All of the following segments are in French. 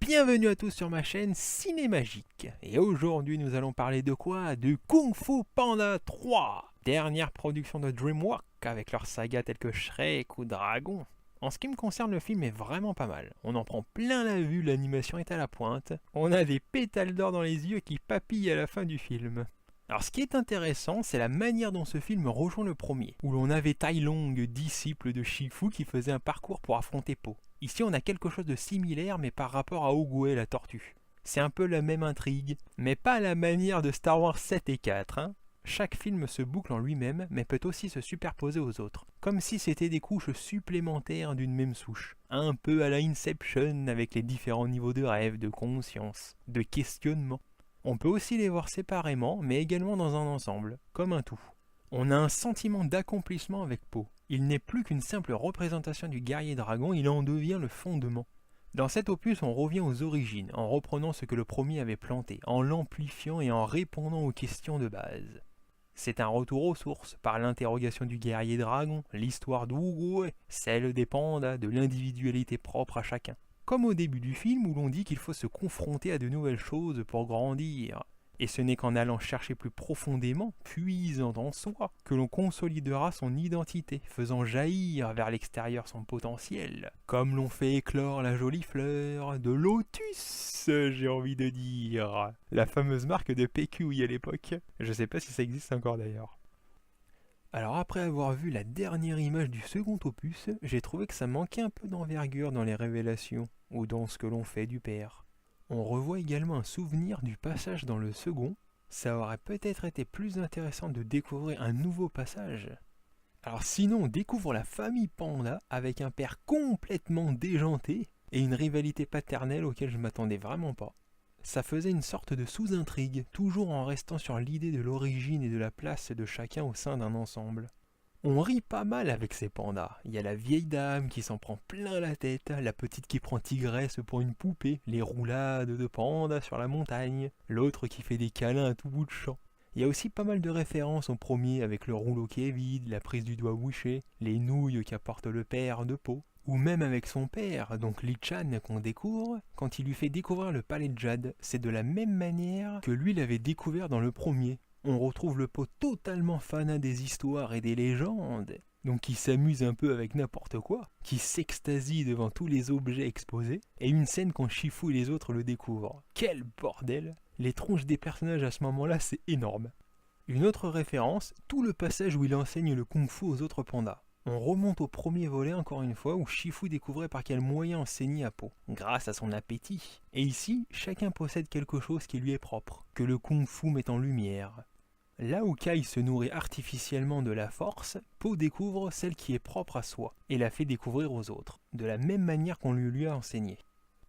Bienvenue à tous sur ma chaîne Cinémagique. Et aujourd'hui nous allons parler de quoi? De Kung Fu Panda 3, dernière production de DreamWorks avec leurs sagas telles que Shrek ou Dragon. En ce qui me concerne, le film est vraiment pas mal. On en prend plein la vue, l'animation est à la pointe. On a des pétales d'or dans les yeux qui papillent à la fin du film. Alors ce qui est intéressant, c'est la manière dont ce film rejoint le premier, où l'on avait Tai Lung, disciple de Shifu, qui faisait un parcours pour affronter Po. Ici on a quelque chose de similaire, mais par rapport à Oogway la tortue. C'est un peu la même intrigue, mais pas à la manière de Star Wars 7 et 4. Chaque film se boucle en lui-même, mais peut aussi se superposer aux autres, comme si c'était des couches supplémentaires d'une même souche. Un peu à la Inception, avec les différents niveaux de rêve, de conscience, de questionnement. On peut aussi les voir séparément, mais également dans un ensemble, comme un tout. On a un sentiment d'accomplissement avec Po. Il n'est plus qu'une simple représentation du guerrier dragon, il en devient le fondement. Dans cet opus, on revient aux origines, en reprenant ce que le premier avait planté, en l'amplifiant et en répondant aux questions de base. C'est un retour aux sources, par l'interrogation du guerrier dragon, l'histoire d'Oogway, celle des pandas, de l'individualité propre à chacun. Comme au début du film où l'on dit qu'il faut se confronter à de nouvelles choses pour grandir. Et ce n'est qu'en allant chercher plus profondément, puisant en soi, que l'on consolidera son identité, faisant jaillir vers l'extérieur son potentiel. Comme l'on fait éclore la jolie fleur de Lotus, j'ai envie de dire. La fameuse marque de PQI à l'époque. Je sais pas si ça existe encore d'ailleurs. Alors après avoir vu la dernière image du second opus, j'ai trouvé que ça manquait un peu d'envergure dans les révélations, ou dans ce que l'on fait du père. On revoit également un souvenir du passage dans le second, ça aurait peut-être été plus intéressant de découvrir un nouveau passage. Alors sinon on découvre la famille Panda avec un père complètement déjanté, et une rivalité paternelle auquel je m'attendais vraiment pas. Ça faisait une sorte de sous-intrigue, toujours en restant sur l'idée de l'origine et de la place de chacun au sein d'un ensemble. On rit pas mal avec ces pandas. Il y a la vieille dame qui s'en prend plein la tête, la petite qui prend Tigresse pour une poupée, les roulades de pandas sur la montagne, l'autre qui fait des câlins à tout bout de champ. Il y a aussi pas mal de références au premier avec le rouleau qui est vide, la prise du doigt bouché, les nouilles qu'apporte le père de Po, ou même avec son père, donc Li Chan qu'on découvre, quand il lui fait découvrir le palais de Jade, c'est de la même manière que lui l'avait découvert dans le premier. On retrouve le Po totalement fanat des histoires et des légendes, donc qui s'amuse un peu avec n'importe quoi, qui s'extasie devant tous les objets exposés, et une scène quand Shifu et les autres le découvrent. Quel bordel! Les tronches des personnages à ce moment-là, c'est énorme. Une autre référence, tout le passage où il enseigne le kung-fu aux autres pandas. On remonte au premier volet encore une fois où Shifu découvrait par quel moyen enseigner à Po, grâce à son appétit. Et ici, chacun possède quelque chose qui lui est propre, que le kung-fu met en lumière. Là où Kai se nourrit artificiellement de la force, Po découvre celle qui est propre à soi et la fait découvrir aux autres, de la même manière qu'on lui a enseigné.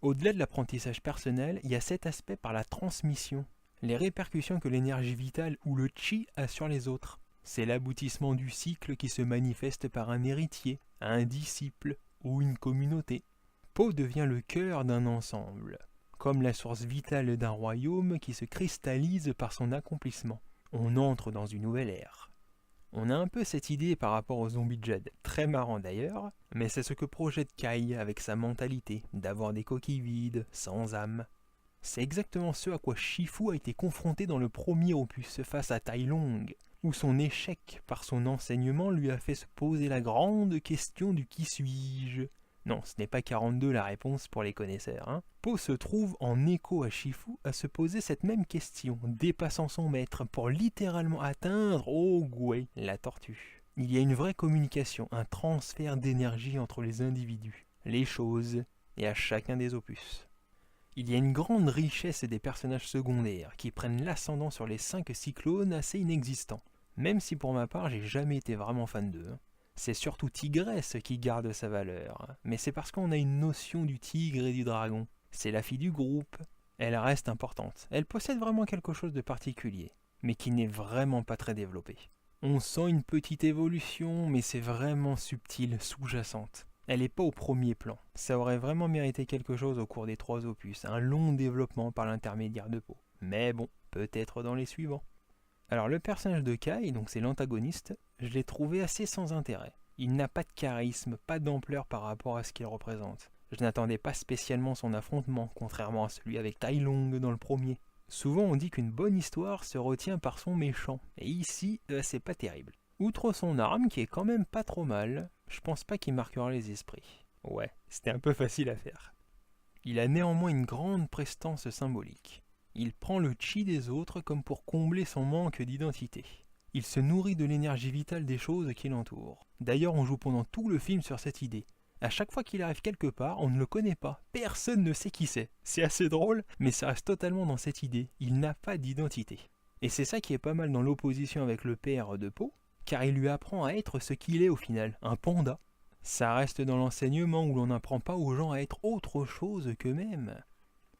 Au-delà de l'apprentissage personnel, il y a cet aspect par la transmission, les répercussions que l'énergie vitale ou le chi a sur les autres. C'est l'aboutissement du cycle qui se manifeste par un héritier, un disciple ou une communauté. Po devient le cœur d'un ensemble, comme la source vitale d'un royaume qui se cristallise par son accomplissement. On entre dans une nouvelle ère. On a un peu cette idée par rapport aux zombies de Jade, très marrant d'ailleurs, mais c'est ce que projette Kai avec sa mentalité, d'avoir des coquilles vides, sans âme. C'est exactement ce à quoi Shifu a été confronté dans le premier opus face à Tai Lung, où son échec par son enseignement lui a fait se poser la grande question du qui suis-je. Non, ce n'est pas 42 la réponse pour les connaisseurs. Po se trouve en écho à Shifu à se poser cette même question, dépassant son maître pour littéralement atteindre Oogway, la tortue. Il y a une vraie communication, un transfert d'énergie entre les individus, les choses et à chacun des opus. Il y a une grande richesse des personnages secondaires qui prennent l'ascendant sur les 5 cyclones assez inexistants, même si pour ma part j'ai jamais été vraiment fan d'eux. C'est surtout Tigresse qui garde sa valeur, mais c'est parce qu'on a une notion du tigre et du dragon. C'est la fille du groupe, elle reste importante, elle possède vraiment quelque chose de particulier, mais qui n'est vraiment pas très développé. On sent une petite évolution, mais c'est vraiment subtil, sous-jacente. Elle n'est pas au premier plan. Ça aurait vraiment mérité quelque chose au cours des 3 opus, un long développement par l'intermédiaire de Po. Mais bon, peut-être dans les suivants. Alors le personnage de Kai, donc c'est l'antagoniste, je l'ai trouvé assez sans intérêt. Il n'a pas de charisme, pas d'ampleur par rapport à ce qu'il représente. Je n'attendais pas spécialement son affrontement, contrairement à celui avec Tai Lung dans le premier. Souvent on dit qu'une bonne histoire se retient par son méchant, et ici, c'est pas terrible. Outre son arme, qui est quand même pas trop mal, je pense pas qu'il marquera les esprits. Ouais, c'était un peu facile à faire. Il a néanmoins une grande prestance symbolique. Il prend le chi des autres comme pour combler son manque d'identité. Il se nourrit de l'énergie vitale des choses qui l'entourent. D'ailleurs, on joue pendant tout le film sur cette idée. À chaque fois qu'il arrive quelque part, on ne le connaît pas. Personne ne sait qui c'est. C'est assez drôle, mais ça reste totalement dans cette idée. Il n'a pas d'identité. Et c'est ça qui est pas mal dans l'opposition avec le père de Po, car il lui apprend à être ce qu'il est au final, un panda. Ça reste dans l'enseignement où l'on n'apprend pas aux gens à être autre chose qu'eux-mêmes.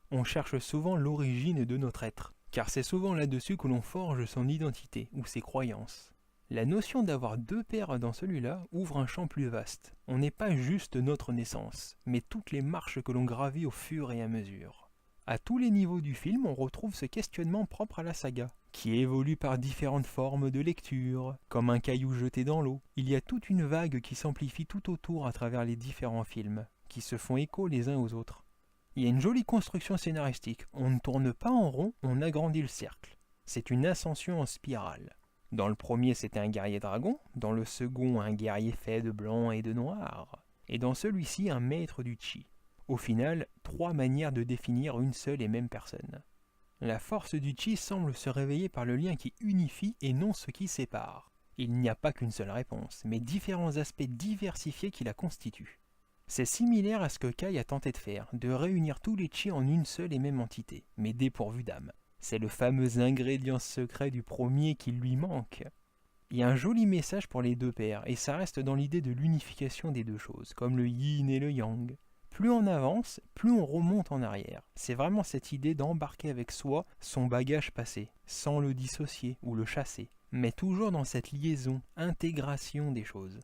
On cherche souvent l'origine de notre être, car c'est souvent là-dessus que l'on forge son identité ou ses croyances. La notion d'avoir deux pères dans celui-là ouvre un champ plus vaste. On n'est pas juste notre naissance, mais toutes les marches que l'on gravit au fur et à mesure. À tous les niveaux du film, on retrouve ce questionnement propre à la saga, qui évolue par différentes formes de lecture, comme un caillou jeté dans l'eau. Il y a toute une vague qui s'amplifie tout autour à travers les différents films, qui se font écho les uns aux autres. Il y a une jolie construction scénaristique. On ne tourne pas en rond, on agrandit le cercle. C'est une ascension en spirale. Dans le premier, c'était un guerrier dragon. Dans le second, un guerrier fait de blanc et de noir. Et dans celui-ci, un maître du chi. Au final, 3 manières de définir une seule et même personne. La force du chi semble se réveiller par le lien qui unifie et non ce qui sépare. Il n'y a pas qu'une seule réponse, mais différents aspects diversifiés qui la constituent. C'est similaire à ce que Kai a tenté de faire, de réunir tous les chi en une seule et même entité, mais dépourvue d'âme. C'est le fameux ingrédient secret du premier qui lui manque. Il y a un joli message pour les deux pères, et ça reste dans l'idée de l'unification des deux choses, comme le yin et le yang. Plus on avance, plus on remonte en arrière. C'est vraiment cette idée d'embarquer avec soi son bagage passé, sans le dissocier ou le chasser, mais toujours dans cette liaison, intégration des choses.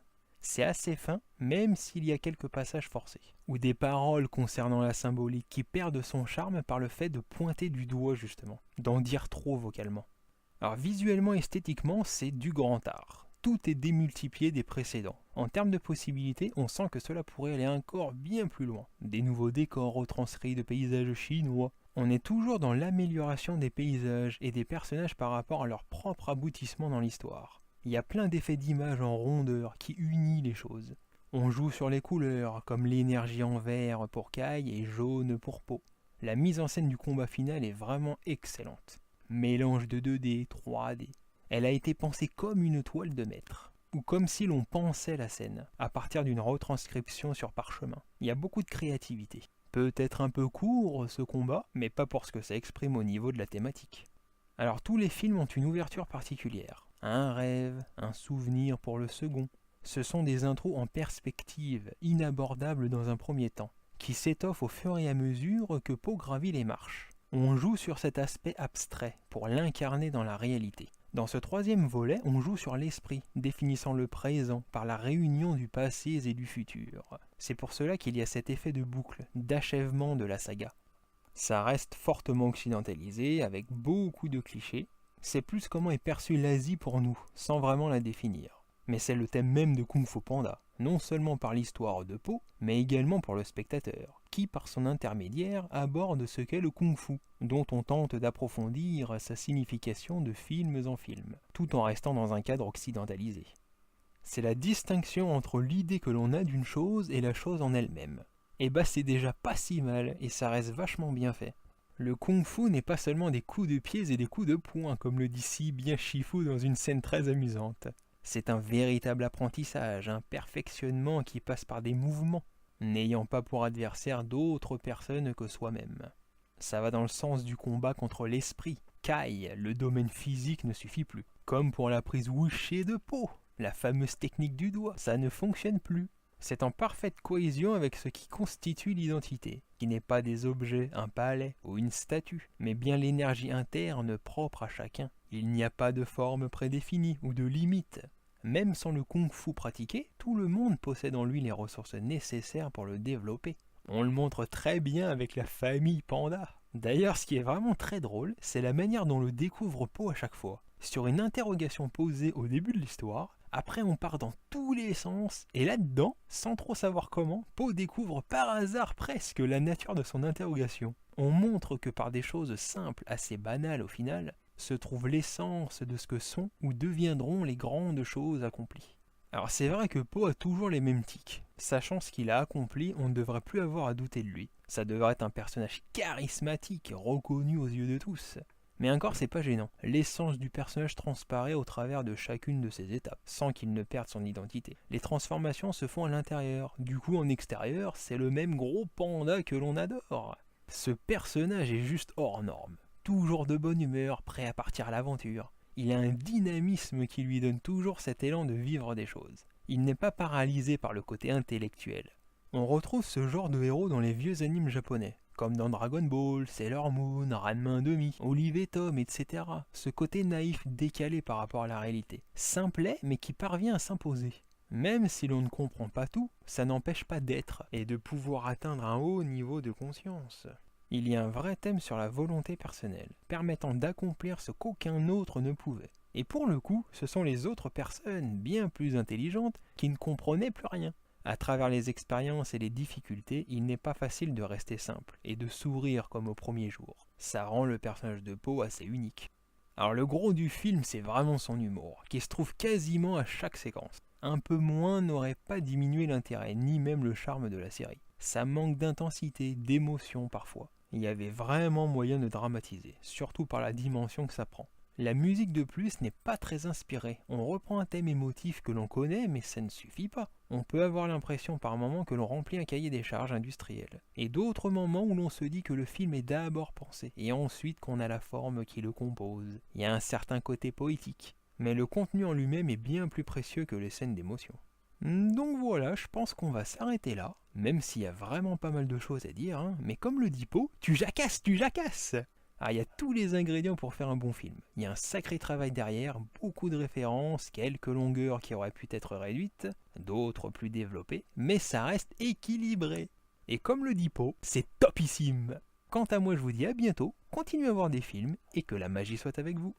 C'est assez fin, même s'il y a quelques passages forcés, ou des paroles concernant la symbolique qui perdent son charme par le fait de pointer du doigt justement, d'en dire trop vocalement. Alors visuellement, esthétiquement, c'est du grand art. Tout est démultiplié des précédents. En termes de possibilités, on sent que cela pourrait aller encore bien plus loin. Des nouveaux décors retranscrits de paysages chinois. On est toujours dans l'amélioration des paysages et des personnages par rapport à leur propre aboutissement dans l'histoire. Il y a plein d'effets d'image en rondeur qui unit les choses. On joue sur les couleurs, comme l'énergie en vert pour Kai et jaune pour Po. La mise en scène du combat final est vraiment excellente. Mélange de 2D, 3D. Elle a été pensée comme une toile de maître, ou comme si l'on pensait la scène, à partir d'une retranscription sur parchemin. Il y a beaucoup de créativité. Peut-être un peu court ce combat, mais pas pour ce que ça exprime au niveau de la thématique. Alors tous les films ont une ouverture particulière. Un rêve, un souvenir pour le second. Ce sont des intros en perspective, inabordables dans un premier temps, qui s'étoffent au fur et à mesure que Po gravit les marches. On joue sur cet aspect abstrait pour l'incarner dans la réalité. Dans ce troisième volet, on joue sur l'esprit, définissant le présent par la réunion du passé et du futur. C'est pour cela qu'il y a cet effet de boucle, d'achèvement de la saga. Ça reste fortement occidentalisé, avec beaucoup de clichés. C'est plus comment est perçue l'Asie pour nous, sans vraiment la définir. Mais c'est le thème même de Kung Fu Panda, non seulement par l'histoire de Po, mais également pour le spectateur, qui par son intermédiaire aborde ce qu'est le Kung Fu, dont on tente d'approfondir sa signification de film en film, tout en restant dans un cadre occidentalisé. C'est la distinction entre l'idée que l'on a d'une chose et la chose en elle-même. Et bah c'est déjà pas si mal, et ça reste vachement bien fait. Le kung-fu n'est pas seulement des coups de pieds et des coups de poing, comme le dit si bien Shifu dans une scène très amusante. C'est un véritable apprentissage, un perfectionnement qui passe par des mouvements, n'ayant pas pour adversaire d'autres personnes que soi-même. Ça va dans le sens du combat contre l'esprit. Kai, le domaine physique ne suffit plus. Comme pour la prise wuxie de Po, la fameuse technique du doigt, ça ne fonctionne plus. C'est en parfaite cohésion avec ce qui constitue l'identité, qui n'est pas des objets, un palais ou une statue, mais bien l'énergie interne propre à chacun. Il n'y a pas de forme prédéfinie ou de limite. Même sans le kung-fu pratiqué, tout le monde possède en lui les ressources nécessaires pour le développer. On le montre très bien avec la famille Panda. D'ailleurs, ce qui est vraiment très drôle, c'est la manière dont le découvre Po à chaque fois. Sur une interrogation posée au début de l'histoire, Après on part dans tous les sens, et là-dedans, sans trop savoir comment, Poe découvre par hasard presque la nature de son interrogation. On montre que par des choses simples, assez banales au final, se trouve l'essence de ce que sont ou deviendront les grandes choses accomplies. Alors c'est vrai que Poe a toujours les mêmes tics. Sachant ce qu'il a accompli, on ne devrait plus avoir à douter de lui. Ça devrait être un personnage charismatique, reconnu aux yeux de tous. Mais encore, c'est pas gênant. L'essence du personnage transparaît au travers de chacune de ses étapes, sans qu'il ne perde son identité. Les transformations se font à l'intérieur. Du coup, en extérieur, c'est le même gros panda que l'on adore. Ce personnage est juste hors norme. Toujours de bonne humeur, prêt à partir à l'aventure. Il a un dynamisme qui lui donne toujours cet élan de vivre des choses. Il n'est pas paralysé par le côté intellectuel. On retrouve ce genre de héros dans les vieux animes japonais, comme dans Dragon Ball, Sailor Moon, Ranma 1/2, Olive et Tom, etc. Ce côté naïf décalé par rapport à la réalité. Simplet, mais qui parvient à s'imposer. Même si l'on ne comprend pas tout, ça n'empêche pas d'être et de pouvoir atteindre un haut niveau de conscience. Il y a un vrai thème sur la volonté personnelle, permettant d'accomplir ce qu'aucun autre ne pouvait. Et pour le coup, ce sont les autres personnes, bien plus intelligentes, qui ne comprenaient plus rien. À travers les expériences et les difficultés, il n'est pas facile de rester simple et de sourire comme au premier jour. Ça rend le personnage de Poe assez unique. Alors le gros du film, c'est vraiment son humour, qui se trouve quasiment à chaque séquence. Un peu moins n'aurait pas diminué l'intérêt, ni même le charme de la série. Ça manque d'intensité, d'émotion parfois. Il y avait vraiment moyen de dramatiser, surtout par la dimension que ça prend. La musique de plus n'est pas très inspirée. On reprend un thème émotif que l'on connaît, mais ça ne suffit pas. On peut avoir l'impression par moments que l'on remplit un cahier des charges industriel. Et d'autres moments où l'on se dit que le film est d'abord pensé, et ensuite qu'on a la forme qui le compose. Il y a un certain côté poétique. Mais le contenu en lui-même est bien plus précieux que les scènes d'émotion. Donc voilà, je pense qu'on va s'arrêter là, même s'il y a vraiment pas mal de choses à dire, hein, mais comme le dit Poe, tu jacasses! Ah, il y a tous les ingrédients pour faire un bon film. Il y a un sacré travail derrière, beaucoup de références, quelques longueurs qui auraient pu être réduites, d'autres plus développées, mais ça reste équilibré. Et comme le dit Poe, c'est topissime! Quant à moi, je vous dis à bientôt, continuez à voir des films, et que la magie soit avec vous.